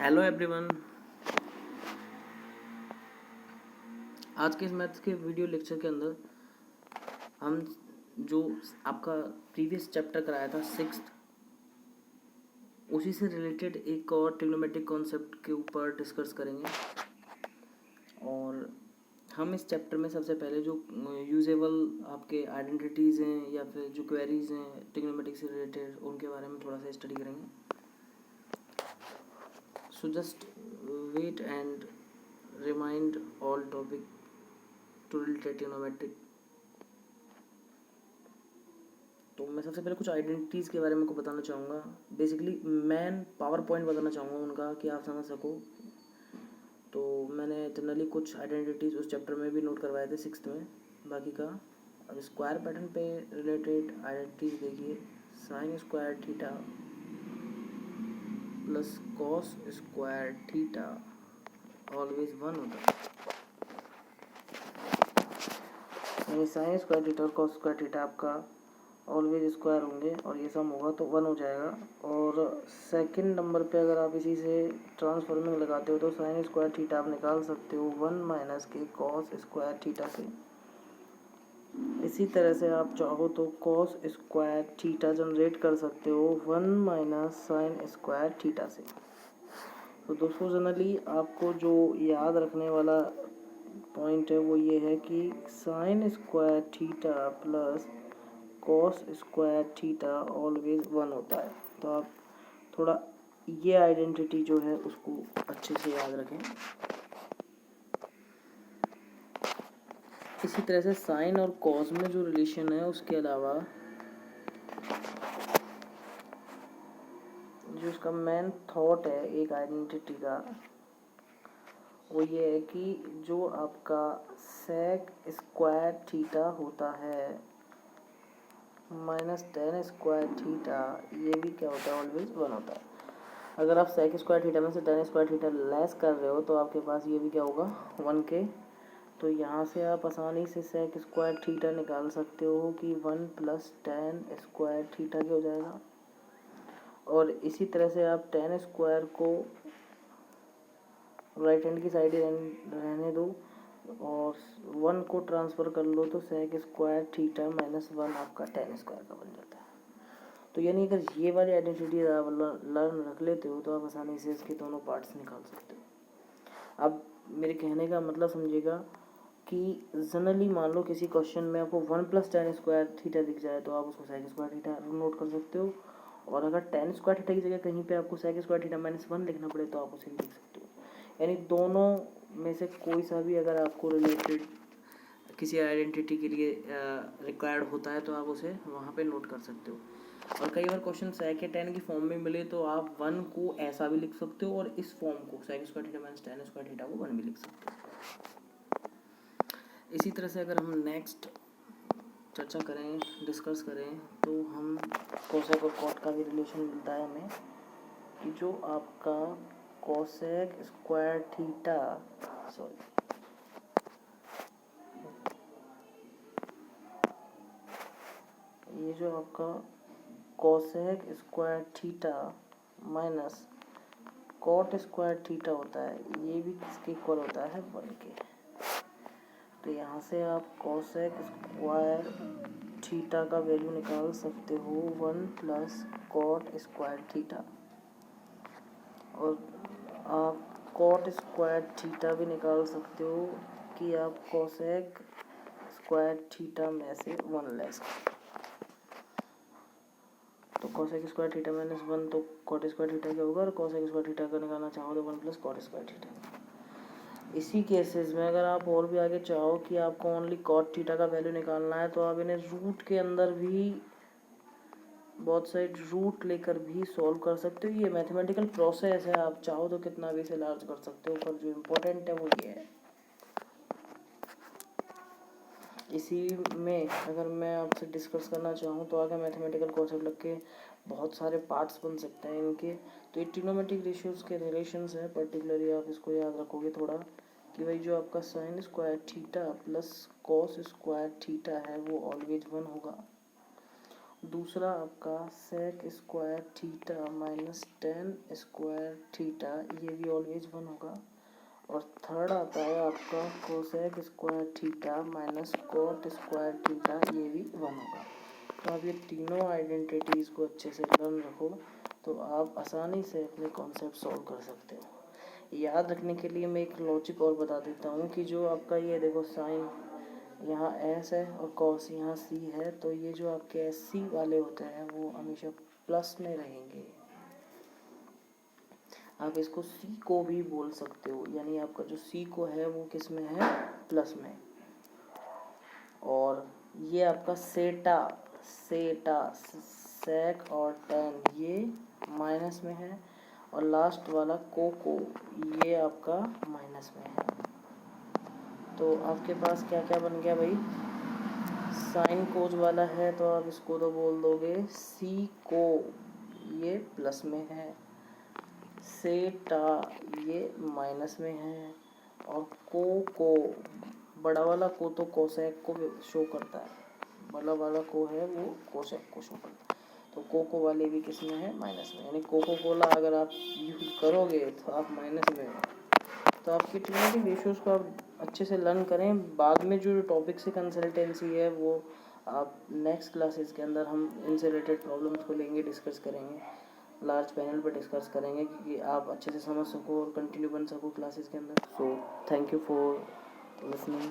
Hello everyone. आज के इस मैथ्स के वीडियो लेक्चर के अंदर हम जो आपका प्रीवियस चैप्टर कराया था सिक्स्थ, उसी से रिलेटेड एक और ट्रिग्नोमेट्रिक कॉन्सेप्ट के ऊपर डिस्कस करेंगे। और हम इस चैप्टर में सबसे पहले जो यूजेबल आपके आइडेंटिटीज़ हैं या फिर जो क्वेरीज हैं ट्रिग्नोमेट्रिक से रिलेटेड, उनके बारे में थोड़ा सा स्टडी करेंगे। So just wait and remind all topic to related trigonometric. तो मैं सबसे पहले कुछ आइडेंटिटीज़ के बारे में को बताना चाहूँगा। बेसिकली मैन पावर पॉइंट बताना चाहूँगा उनका, कि आप समझ सको। तो मैंने जनरली कुछ आइडेंटिटीज़ उस चैप्टर में भी नोट करवाए थे सिक्स्थ में। बाकी का अब स्क्वायर पैटर्न पे रिलेटेड आइडेंटिटीज़ देखिए। Sign square theta plus cos square theta always 1 होता है। यानी साइन स्क्वायर थीटा और कॉस स्क्वायर थीटा आपका ऑलवेज स्क्वायर होंगे और ये सम होगा तो 1 हो जाएगा। और सेकंड नंबर पे अगर आप इसी से ट्रांसफॉर्मिंग लगाते हो तो साइन स्क्वायर थीटा आप निकाल सकते हो 1 माइनस के कॉस स्क्वायर थीटा से। इसी तरह से आप चाहो तो कॉस स्क्वायर थीटा जनरेट कर सकते हो 1 माइनस साइन स्क्वायर थीटा से। तो दोस्तों जनरली आपको जो याद रखने वाला पॉइंट है वो ये है कि sign square theta plus cos square theta always 1 होता है। तो आप थोड़ा ये आइडेंटिटी जो है उसको अच्छे से याद रखें। इसी तरह से साइन और कॉस में जो रिलेशन है उसके अलावा जो इसका मेन थॉट है एक आइडेंटिटी का, वो ये है कि जो आपका सेक स्क्वायर थीटा होता है माइनस टेन स्क्वायर थीटा, ये भी क्या होता है, ऑलवेज 1 होता है। अगर आप सेक स्क्वायर थीटा में से टेन स्क्वायर थीटा लेस कर रहे हो तो आपके पास ये भी क्या होगा, 1 के। तो यहाँ से आप आसानी से सेक स्क्वायर थीटा निकाल सकते हो कि 1 प्लस टेन स्क्वायर थीटा क्या हो जाएगा। और इसी तरह से आप टेन स्क्वायर को राइट हैंड की साइड रहने दो और 1 को ट्रांसफ़र कर लो तो सेक स्क्वायर थीटा माइनस 1 आपका टेन स्क्वायर का बन जाता है। तो यानी अगर ये वाली आइडेंटिटी आप लर्न रख लेते हो तो आप आसानी से इसके दोनों पार्ट्स निकाल सकते हो। अब मेरे कहने का मतलब समझिएगा कि जनरली मान लो किसी क्वेश्चन में आपको 1 प्लस टेन स्क्वायर थीटा दिख जाए तो आप उसको सेक स्क्वायर थीटा नोट कर सकते हो। और अगर टेन स्क्वायर थीटा की जगह कहीं पे आपको सेक स्क्वायर थीटा माइनस 1 लिखना पड़े तो आप उसे लिख सकते हो। यानी दोनों में से कोई सा भी अगर आपको रिलेटेड किसी आइडेंटिटी के लिए रिक्वायर्ड होता है तो आप उसे वहाँ पे नोट कर सकते हो। और कई बार क्वेश्चन सेक या टेन की फॉर्म में मिले तो आप 1 को ऐसा भी लिख सकते हो और इस फॉर्म को sec square theta minus tan square theta को 1 भी लिख सकते हो। इसी तरह से अगर हम नेक्स्ट चर्चा करें, डिस्कस करें, तो हम कोसेक और कॉट का भी रिलेशन मिलता है हमें कि जो आपका कोसेक स्क्वायर थीटा ये जो आपका cosec square theta minus cot square theta होता है ये भी किसके इक्वल होता है, 1 के। तो यहाँ से आप कोसेक स्क्वायर थीटा का वैल्यू निकाल सकते हो 1 प्लस कॉट स्क्वायर थीटा। और आप कॉट स्क्वायर थीटा भी निकाल सकते हो कि आप कोसेक स्क्वायर थीटा में से 1 लेस। तो कोसेक स्क्वायर थीटा माइनस 1 तो कॉट स्क्वायर थीटा क्या होगा, और कोसेक स्क्वायर थीटा का निकालना चाहो तो 1 प्लस कॉट स्क्वायर थीटा। इसी केसेस में अगर आप और भी आगे चाहो कि आपको ओनली कॉट थीटा का वैल्यू निकालना है तो आप इन्हें रूट के अंदर भी बहुत साइड रूट लेकर भी सॉल्व कर सकते हो। ये मैथमेटिकल प्रोसेस है, आप चाहो तो कितना भी इसे लार्ज कर सकते हो, पर जो इम्पोर्टेंट है वो ये है। इसी में अगर मैं आपसे डिस्कस करना चाहूँ तो आगे मैथमेटिकल कॉन्सेप्ट लग के बहुत सारे पार्ट्स बन सकते हैं इनके। तो ये ट्रिग्नोमेट्रिक रेशियोज़ के रिलेशंस हैं, पर्टिकुलरली आप इसको याद रखोगे थोड़ा कि भाई जो आपका sine square theta plus cos square theta है वो ऑलवेज 1 होगा। दूसरा आपका sec square theta minus tan square theta, ये भी ऑलवेज 1 होगा। और थर्ड आता है आपका cosec square theta minus cot square theta, ये भी 1 होगा। तो आप ये तीनों आइडेंटिटीज़ को अच्छे से लर्न रखो तो आप आसानी से अपने कॉन्सेप्ट सॉल्व कर सकते हो। याद रखने के लिए मैं एक लॉजिक और बता देता हूँ कि जो आपका ये देखो साइन यहाँ एस है और कॉस यहाँ सी है, तो ये जो आपके एस सी वाले होते हैं वो हमेशा प्लस में रहेंगे। आप इसको सी को भी बोल सकते हो, यानी आपका जो सी को है वो किस में है, प्लस में। और ये आपका सेटा सेटा सेक और टेन ये माइनस में है। और लास्ट वाला कोको ये आपका माइनस में है। तो आपके पास क्या क्या बन गया भाई, साइन कोज वाला है तो आप इसको तो बोल दोगे सी को, ये प्लस में है। सेटा ये माइनस में है। और को बड़ा वाला को तो कोसेक को शो करता है, बड़ा वाला को है वो कोसेक को शो करता है। तो कोको वाले भी किस में है, माइनस में। यानी कोको कोला अगर आप यूज करोगे तो आप माइनस में हो। तो आपकी ट्रिनिटी रेशियोज को आप अच्छे से लर्न करें। बाद में जो टॉपिक से कंसल्टेंसी है वो आप नेक्स्ट क्लासेस के अंदर हम इनसे रिलेटेड प्रॉब्लम्स को लेंगे, डिस्कस करेंगे, लार्ज पैनल पर डिस्कस करेंगे कि आप अच्छे से समझ सको और कंटिन्यू बन सको क्लासेस के अंदर। So thank you for listening.